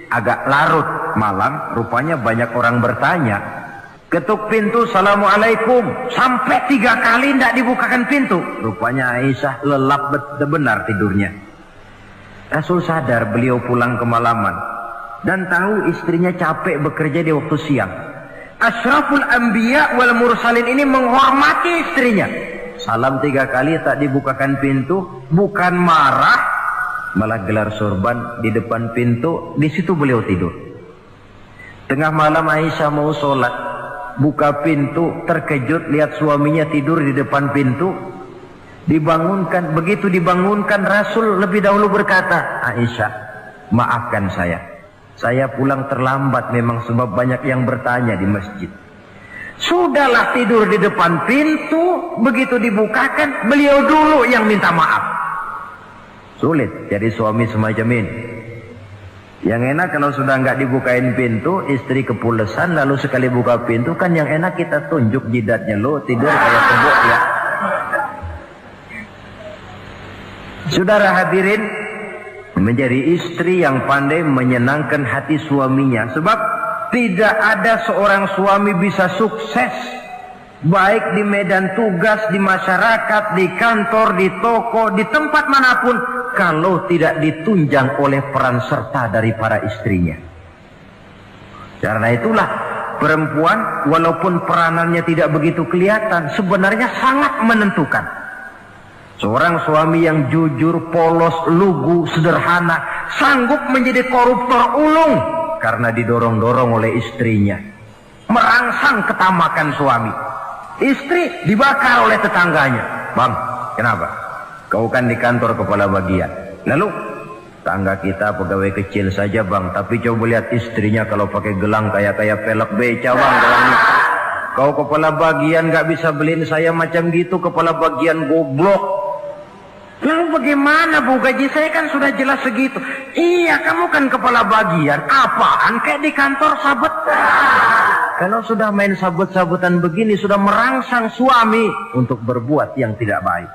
agak larut malam, rupanya banyak orang bertanya. Ketuk pintu, Assalamualaikum, sampai 3 kali tidak dibukakan pintu. Rupanya Aisyah lelap benar tidurnya. Rasul sadar beliau pulang kemalaman dan tahu istrinya capek bekerja di waktu siang. Asyraful anbiya wal mursalin ini menghormati istrinya. Salam 3 kali tak dibukakan pintu, bukan marah, malah gelar sorban di depan pintu. Di situ beliau tidur. Tengah malam Aisyah mau sholat, buka pintu, terkejut lihat suaminya tidur di depan pintu. Dibangunkan, begitu dibangunkan Rasul lebih dahulu berkata, Aisyah, maafkan saya pulang terlambat memang sebab banyak yang bertanya di masjid. Sudahlah tidur di depan pintu, begitu dibukakan beliau dulu yang minta maaf. Sulit jadi suami semacam ini. Yang enak kalau sudah nggak dibukain pintu, istri kepulesan, lalu sekali buka pintu kan yang enak kita tunjuk jidatnya, lo tidur kayak kebo ya. Saudara hadirin, menjadi istri yang pandai menyenangkan hati suaminya. Sebab tidak ada seorang suami bisa sukses baik di medan tugas, di masyarakat, di kantor, di toko, di tempat manapun kalau tidak ditunjang oleh peran serta dari para istrinya. Karena itulah perempuan walaupun peranannya tidak begitu kelihatan, sebenarnya sangat menentukan. Seorang suami yang jujur, polos, lugu, sederhana, sanggup menjadi koruptor ulung karena didorong-dorong oleh istrinya. Merangsang ketamakan suami. Istri dibakar oleh tetangganya. Bang, kenapa? Kau kan di kantor kepala bagian. Lalu, tangga kita pegawai kecil saja bang, tapi coba lihat istrinya kalau pakai gelang kayak pelek beca bang gelangnya. Kau kepala bagian gak bisa beliin saya macam gitu, kepala bagian goblok. Lalu bagaimana bu, gaji saya kan sudah jelas segitu. Iya, kamu kan kepala bagian. Apaan kayak di kantor sabet. Kalau sudah main sabut-sabutan begini, sudah merangsang suami untuk berbuat yang tidak baik.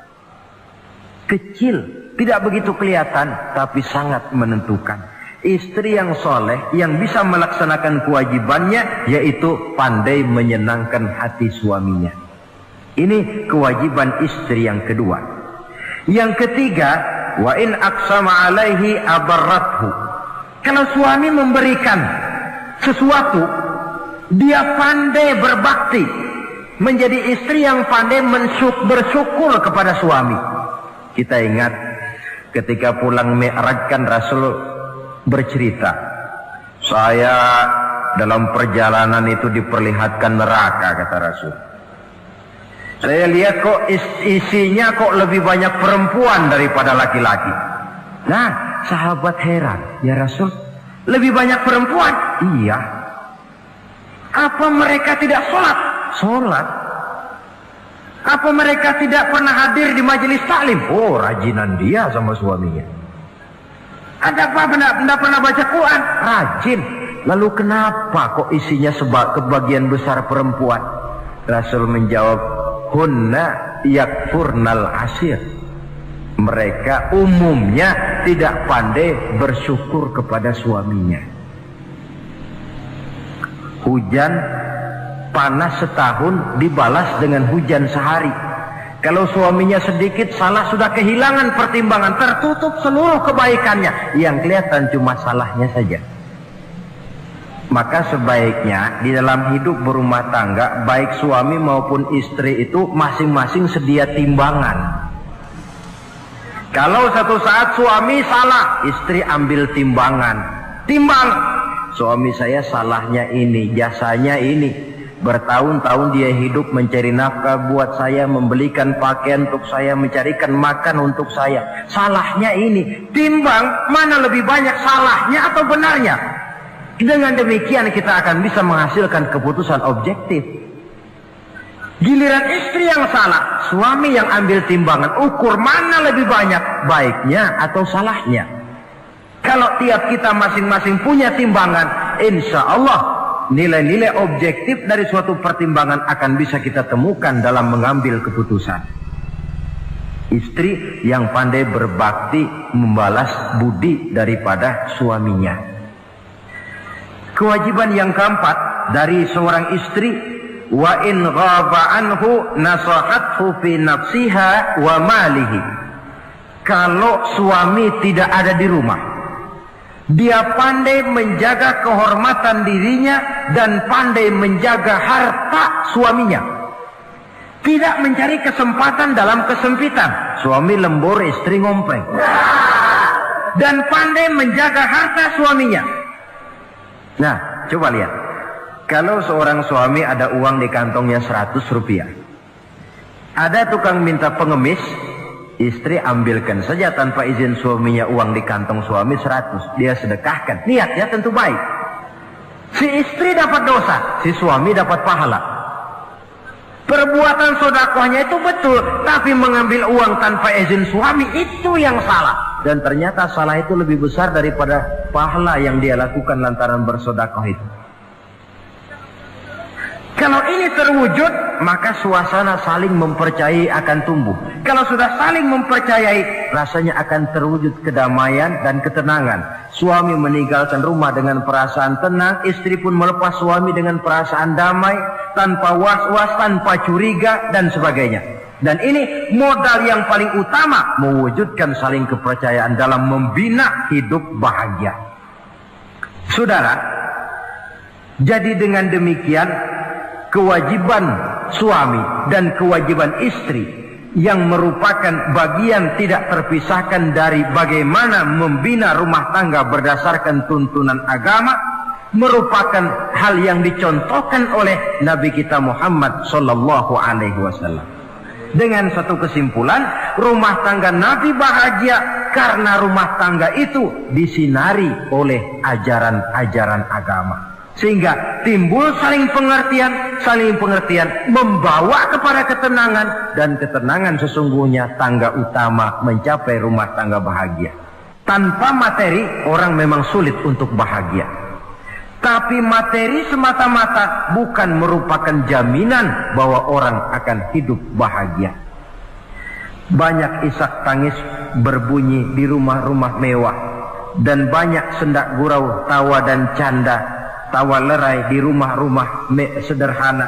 Kecil, tidak begitu kelihatan, tapi sangat menentukan. Istri yang soleh, yang bisa melaksanakan kewajibannya, yaitu pandai menyenangkan hati suaminya. Ini kewajiban istri yang kedua. Yang ketiga, wa in aqsama alaihi abarrathu. Kalau suami memberikan sesuatu, dia pandai berbakti, menjadi istri yang pandai bersyukur kepada suami. Kita ingat ketika pulang Mi'raj kan Rasul bercerita, saya dalam perjalanan itu diperlihatkan neraka, kata Rasul. Saya lihat kok isinya kok lebih banyak perempuan daripada laki-laki. Nah, sahabat heran, ya Rasul, lebih banyak perempuan? Iya. Apa mereka tidak sholat? sholat. Apa mereka tidak pernah hadir di majelis taklim? Oh, rajinan dia sama suaminya. Ada apa? Tidak pernah baca Quran? Rajin. Lalu kenapa kok isinya kebagian besar perempuan? Rasul menjawab, hunna yakfurnal asir. Mereka umumnya tidak pandai bersyukur kepada suaminya. Hujan panas setahun dibalas dengan hujan sehari. Kalau suaminya sedikit salah, sudah kehilangan pertimbangan, tertutup seluruh kebaikannya. Yang kelihatan cuma salahnya saja. Maka sebaiknya di dalam hidup berumah tangga, baik suami maupun istri itu masing-masing sedia timbangan. Kalau satu saat suami salah, istri ambil timbangan. Timbang, suami saya salahnya ini, jasanya ini. Bertahun-tahun dia hidup mencari nafkah buat saya, membelikan pakaian untuk saya, mencarikan makan untuk saya. Salahnya ini. Timbang mana lebih banyak salahnya atau benarnya. Dengan demikian kita akan bisa menghasilkan keputusan objektif. Giliran istri yang salah, suami yang ambil timbangan, ukur mana lebih banyak baiknya atau salahnya. Kalau tiap kita masing-masing punya timbangan, insya Allah nilai-nilai objektif dari suatu pertimbangan akan bisa kita temukan dalam mengambil keputusan. Istri yang pandai berbakti membalas budi daripada suaminya. Kewajiban yang keempat dari seorang istri, wa in ghaba anhu nasahathu fi nafsiha wa malihi. Kalau suami tidak ada di rumah, dia pandai menjaga kehormatan dirinya dan pandai menjaga harta suaminya. Tidak mencari kesempatan dalam kesempitan. Suami lembur, istri ngompreng. Dan pandai menjaga harta suaminya. Nah, coba lihat. Kalau seorang suami ada uang di kantongnya 100 rupiah. Ada tukang minta pengemis, istri ambilkan saja tanpa izin suaminya uang di kantong suami 100. Dia sedekahkan. Niatnya tentu baik. Si istri dapat dosa, si suami dapat pahala. Perbuatan sedekahnya itu betul, tapi mengambil uang tanpa izin suami itu yang salah. Dan ternyata salah itu lebih besar daripada pahala yang dia lakukan lantaran bersedekah itu. Kalau ini terwujud, maka suasana saling mempercayai akan tumbuh. Kalau sudah saling mempercayai, rasanya akan terwujud kedamaian dan ketenangan. Suami meninggalkan rumah dengan perasaan tenang, istri pun melepas suami dengan perasaan damai, tanpa was-was, tanpa curiga, dan sebagainya. Dan ini modal yang paling utama mewujudkan saling kepercayaan dalam membina hidup bahagia. Saudara, jadi dengan demikian, kewajiban suami dan kewajiban istri yang merupakan bagian tidak terpisahkan dari bagaimana membina rumah tangga berdasarkan tuntunan agama, merupakan hal yang dicontohkan oleh Nabi kita Muhammad sallallahu alaihi wasallam. Dengan satu kesimpulan, rumah tangga Nabi bahagia karena rumah tangga itu disinari oleh ajaran-ajaran agama. Sehingga timbul saling pengertian membawa kepada ketenangan, dan ketenangan sesungguhnya tangga utama mencapai rumah tangga bahagia. Tanpa materi orang memang sulit untuk bahagia. Tapi materi semata-mata bukan merupakan jaminan bahwa orang akan hidup bahagia. Banyak isak tangis berbunyi di rumah-rumah mewah, dan banyak sendak gurau, tawa dan canda, tawa lerai di rumah-rumah sederhana.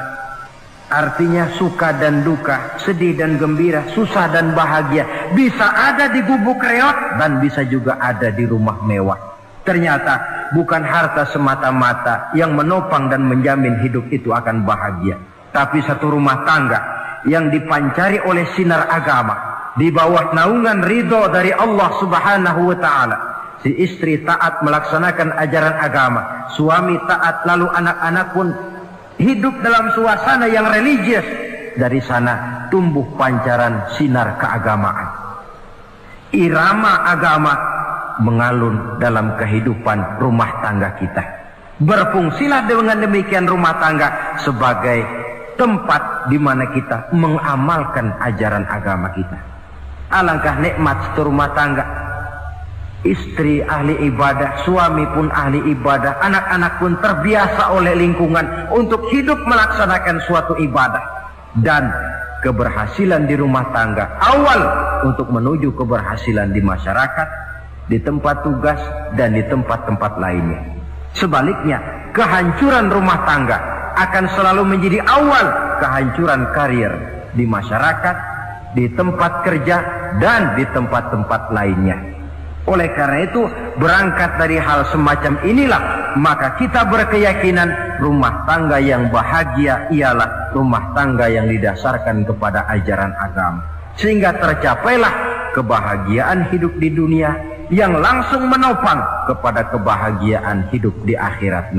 Artinya suka dan duka, sedih dan gembira, susah dan bahagia bisa ada di gubuk reot dan bisa juga ada di rumah mewah. Ternyata bukan harta semata-mata yang menopang dan menjamin hidup itu akan bahagia, tapi satu rumah tangga yang dipancari oleh sinar agama di bawah naungan ridho dari Allah Subhanahu wa taala. Si istri taat melaksanakan ajaran agama, suami taat, lalu anak-anak pun hidup dalam suasana yang religius. Dari sana tumbuh pancaran sinar keagamaan. Irama agama mengalun dalam kehidupan rumah tangga kita. Berfungsilah dengan demikian rumah tangga sebagai tempat di mana kita mengamalkan ajaran agama kita. Alangkah nikmat rumah tangga. Istri ahli ibadah, suami pun ahli ibadah, anak-anak pun terbiasa oleh lingkungan untuk hidup melaksanakan suatu ibadah. Dan keberhasilan di rumah tangga awal untuk menuju keberhasilan di masyarakat, di tempat tugas, dan di tempat-tempat lainnya. Sebaliknya, kehancuran rumah tangga akan selalu menjadi awal kehancuran karir di masyarakat, di tempat kerja, dan di tempat-tempat lainnya. Oleh karena itu, berangkat dari hal semacam inilah, maka kita berkeyakinan rumah tangga yang bahagia ialah rumah tangga yang didasarkan kepada ajaran agama. Sehingga tercapailah kebahagiaan hidup di dunia yang langsung menopang kepada kebahagiaan hidup di akhirat